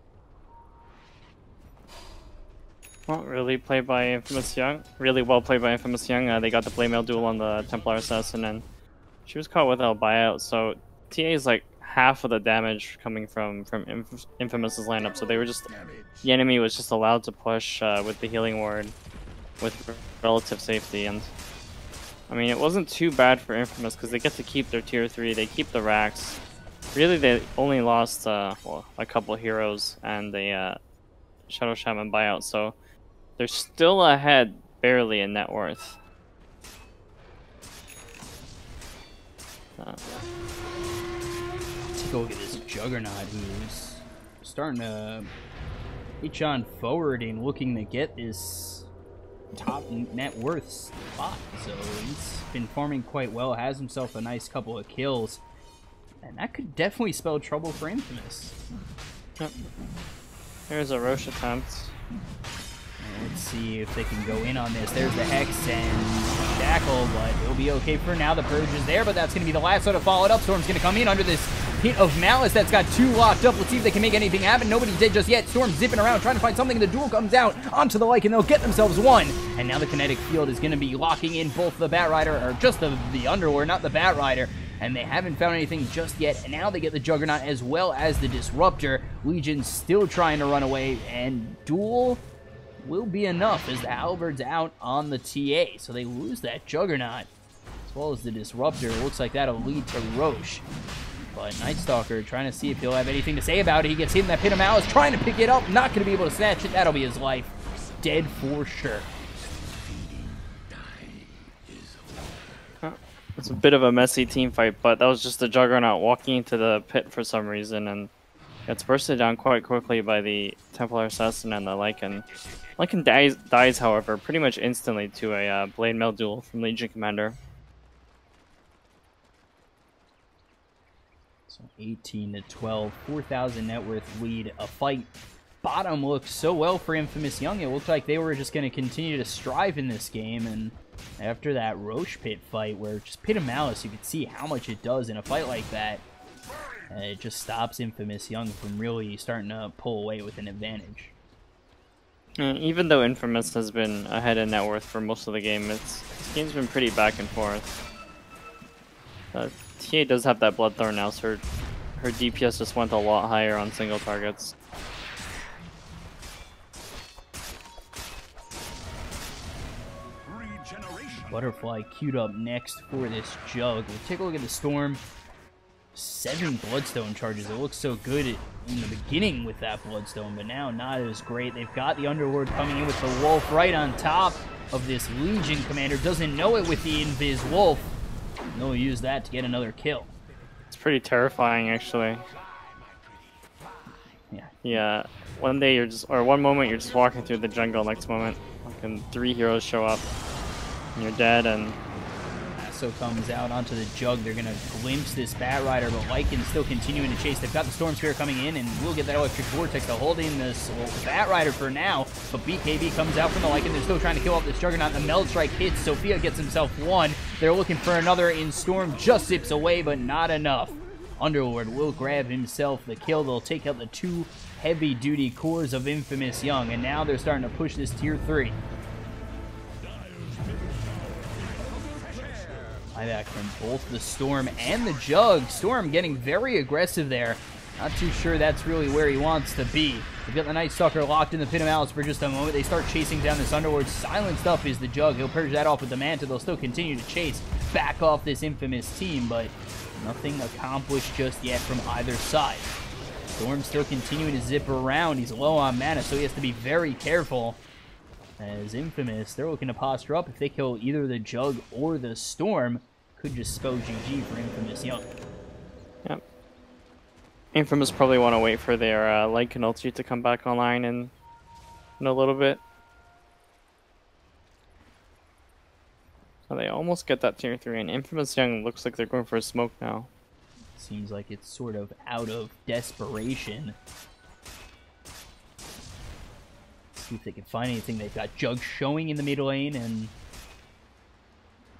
Well, really played by Infamous Young. Really well played by Infamous Young. They got the Blade Mail duel on the Templar Assassin, and she was caught without buyout, so TA is like half of the damage coming from Infamous's lineup, so they were just... the enemy was just allowed to push with the Healing Ward with relative safety, and... I mean, it wasn't too bad for Infamous because they get to keep their tier 3, they keep the racks. Really, they only lost well, a couple heroes and the Shadow Shaman buyout, so they're still ahead barely in net worth. Take a look at this Juggernaut who's starting to reach on forward and looking to get this top net worth spot. So he's been farming quite well, has himself a nice couple of kills, and that could definitely spell trouble for Infamous. Yep. There's a Roche attempt. Let's see if they can go in on this. There's the Hex and Shackle, but it'll be okay for now. The Purge is there, but that's going to be the last one to follow it up. Storm's going to come in under this Pit of Malice that's got 2 locked up. Let's see if they can make anything happen. Nobody did just yet. Storm zipping around, trying to find something. The duel comes out onto the Lycan. They'll get themselves one. And now the Kinetic Field is going to be locking in both the Bat Rider, or just the Underlord, not the Bat Rider. And they haven't found anything just yet. And now they get the Juggernaut as well as the Disruptor. Legion still trying to run away, and duel will be enough as the Halberd's out on the TA. So they lose that Juggernaut as well as the Disruptor. It looks like that'll lead to Roche. But Night Stalker trying to see if he'll have anything to say about it. He gets hit in that Pit of Malice, trying to pick it up, not going to be able to snatch it. That'll be his life. Dead for sure. It's a bit of a messy team fight, but that was just the Juggernaut walking into the pit for some reason, and gets bursted down quite quickly by the Templar Assassin and the Lycan. Lycan dies, however, pretty much instantly to a Blade Mail duel from Legion Commander. So 18 to 12, 4,000 net worth lead. A fight. Bottom looks so well for Infamous Young. It looked like they were just going to continue to strive in this game, and after that Roche Pit fight, where just Pit of Malice, you could see how much it does in a fight like that. It just stops Infamous Young from really starting to pull away with an advantage. Even though Infamous has been ahead in net worth for most of the game, this game's been pretty back and forth. TA does have that Bloodthorn now, so her DPS just went a lot higher on single targets. Butterfly queued up next for this Jug. We'll take a look at the Storm. 7 Bloodstone charges. It looks so good in the beginning with that Bloodstone, but now not as great. They've got the Underlord coming in with the Wolf right on top of this Legion commander. Doesn't know it with the Invis Wolf. They'll use that to get another kill. It's pretty terrifying, actually. Yeah. One day one moment you're just walking through the jungle, next moment, fucking 3 heroes show up, and you're dead, and Lasso comes out onto the Jug. They're gonna glimpse this Bat Rider, but Lycan's still continuing to chase. They've got the Storm Spear coming in, and we'll get that Electric Vortex to hold in this Bat Rider for now. But BKB comes out from the Lycan. They're still trying to kill off this Juggernaut. The Meld Strike hits. Sophia gets himself one. They're looking for another in Storm. Just zips away, but not enough. Underlord will grab himself the kill. They'll take out the 2 heavy-duty cores of Infamous Young, and now they're starting to push this tier 3. Buyback from both the Storm and the Jug. Storm getting very aggressive there. Not too sure that's really where he wants to be. They've got the Night Stalker locked in the Pit of Malice for just a moment. They start chasing down this Underlord. Silenced up is the Jug. He'll purge that off with the Manta. They'll still continue to chase back off this Infamous team, but nothing accomplished just yet from either side. Storm's still continuing to zip around. He's low on mana, so he has to be very careful. As Infamous, they're looking to posture up. If they kill either the Jug or the Storm, could just spell GG for Infamous Young. Yep. Infamous probably want to wait for their Lycan ulti to come back online in a little bit. So they almost get that tier 3, and Infamous Young looks like they're going for a smoke now. Seems like it's sort of out of desperation. See if they can find anything. They've got Jug showing in the mid lane and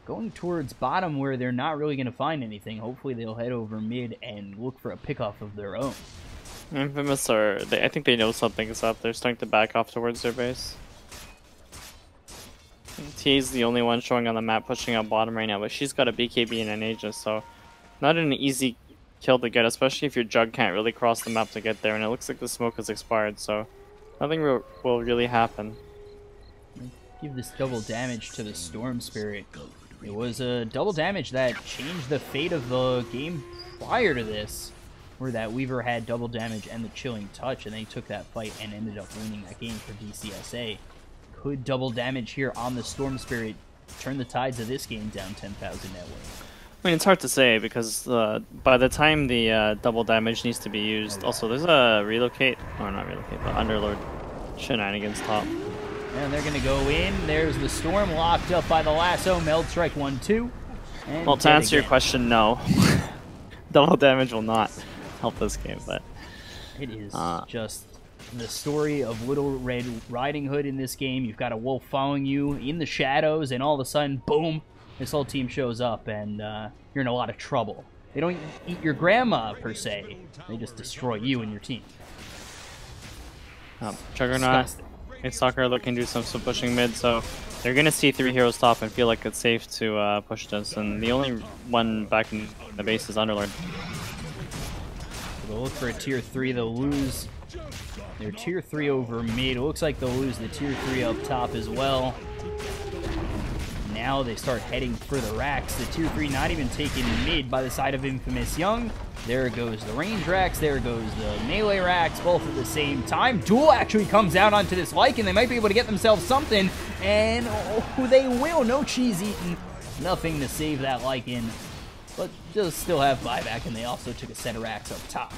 going towards bottom where they're not really going to find anything. Hopefully they'll head over mid and look for a pickoff of their own. Infamous I think they know something's up. They're starting to back off towards their base. T's the only one showing on the map pushing out bottom right now, but she's got a BKB and an Aegis, so not an easy kill to get, especially if your Jug can't really cross the map to get there, and it looks like the smoke has expired, so nothing will really happen. Give this double damage to the Storm Spirit. It was a double damage that changed the fate of the game prior to this, where that Weaver had double damage and the Chilling Touch, and they took that fight and ended up winning that game for DCSA. Could double damage here on the Storm Spirit turn the tides of this game down 10,000 net worth? I mean, it's hard to say because by the time the double damage needs to be used, also there's a relocate, or not relocate, but Underlord shenanigans top. And they're going to go in. There's the Storm locked up by the Lasso. Meld Strike 1-2. Well, to answer your question, no. Double damage will not help this game, but it is just the story of Little Red Riding Hood in this game. You've got a wolf following you in the shadows, and all of a sudden, boom, this whole team shows up, and you're in a lot of trouble. They don't eat your grandma, per se. They just destroy you and your team. Juggernaut and Stalker looking to do some pushing mid, so they're going to see 3 heroes top and feel like it's safe to push this, and the only one back in the base is Underlord. They'll look for a tier 3. They'll lose their tier 3 over mid. It looks like they'll lose the tier 3 up top as well. Now they start heading for the racks. The tier 3 not even taken mid by the side of Infamous Young. There goes the range racks. There goes the melee racks, both at the same time. Duel actually comes out onto this Lycan. They might be able to get themselves something, and they will. No cheese eaten. Nothing to save that Lycan, but they'll still have buyback, and they also took a set of racks up top.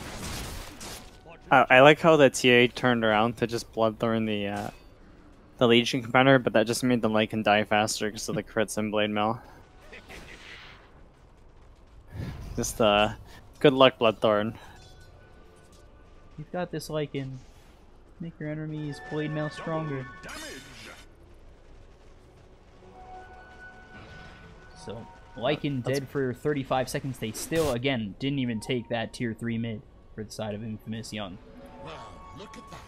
I like how the TA turned around to just Bloodthorn the Legion commander, but that just made the Lycan die faster because of the crits and Blade Mail. Just good luck, Bloodthorn. You've got this Lycan. Make your enemies Blade Mail stronger. So, Lycan dead for 35 seconds. They still, again, didn't even take that tier 3 mid for the side of Infamous Young. Wow, look at that.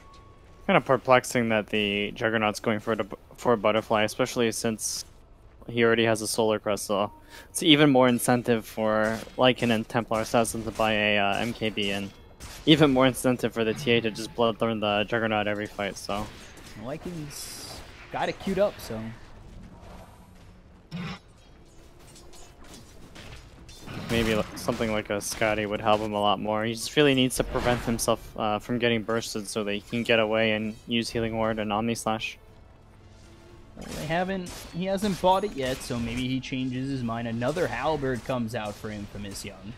Kind of perplexing that the Juggernaut's going for a Butterfly, especially since he already has a Solar Crest, so it's even more incentive for Lycan and Templar Assassin to buy a MKB, and even more incentive for the TA to just Bloodthorn the Juggernaut every fight, so... Lycan's got it queued up, so... Maybe something like a Scotty would help him a lot more. He just really needs to prevent himself from getting bursted so that he can get away and use Healing Ward and Omni Slash. He hasn't bought it yet, so maybe he changes his mind. Another Halberd comes out for Infamous Young.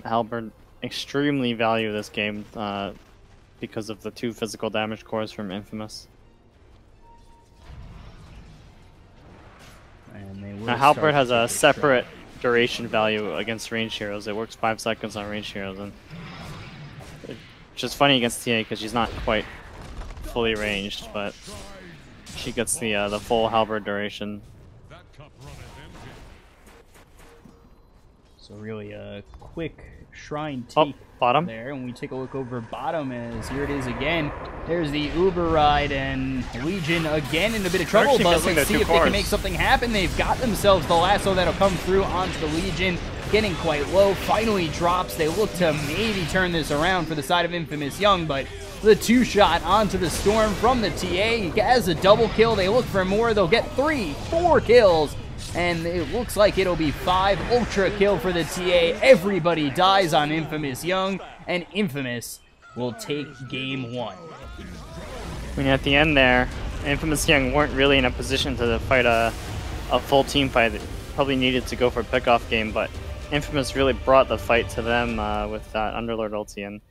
Halberd extremely value this game because of the 2 physical damage cores from Infamous. Now, Halberd has a separate duration value against range heroes. It works 5 seconds on range heroes, and which is funny against TA because she's not quite fully ranged, but she gets the full Halberd duration. So really a quick Shrine take bottom there, and we take a look over bottom as here it is again. There's the Uber ride, and Legion again in a bit of trouble, but let's see if they can make something happen. They've got themselves the lasso that'll come through onto the Legion, getting quite low, finally drops. They look to maybe turn this around for the side of Infamous Young, but the 2-shot onto the Storm from the TA has a double kill. They look for more. They'll get 3, 4 kills. And it looks like it'll be 5 ultra kill for the TA. Everybody dies on Infamous Young, and Infamous will take game 1. I mean, at the end there, Infamous Young weren't really in a position to fight a full team fight. They probably needed to go for a pickoff game, but Infamous really brought the fight to them with that Underlord ulti. And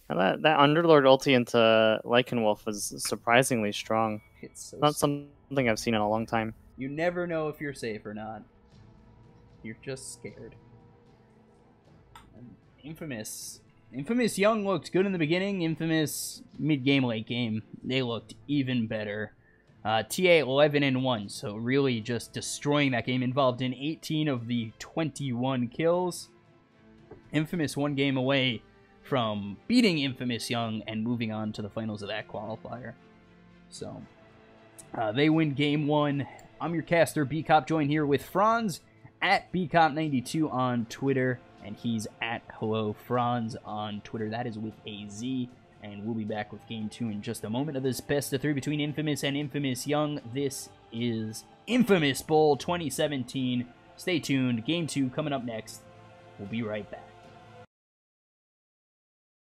that Underlord ulti into Lycanwolf was surprisingly strong. It's so not something I've seen in a long time. You never know if you're safe or not. You're just scared. And Infamous Young looked good in the beginning. Infamous mid-game, late game, they looked even better. TA 11-1, so really just destroying that game. Involved in 18 of the 21 kills. Infamous 1 game away from beating Infamous Young and moving on to the finals of that qualifier. So they win game 1. I'm your caster, BCop, joined here with Franz at BCop92 on Twitter, and he's at Hello Franz on Twitter. That is with a Z, and we'll be back with Game 2 in just a moment of this best of 3 between Infamous and Infamous Young. This is Infamous Bowl 2017. Stay tuned. Game 2 coming up next. We'll be right back.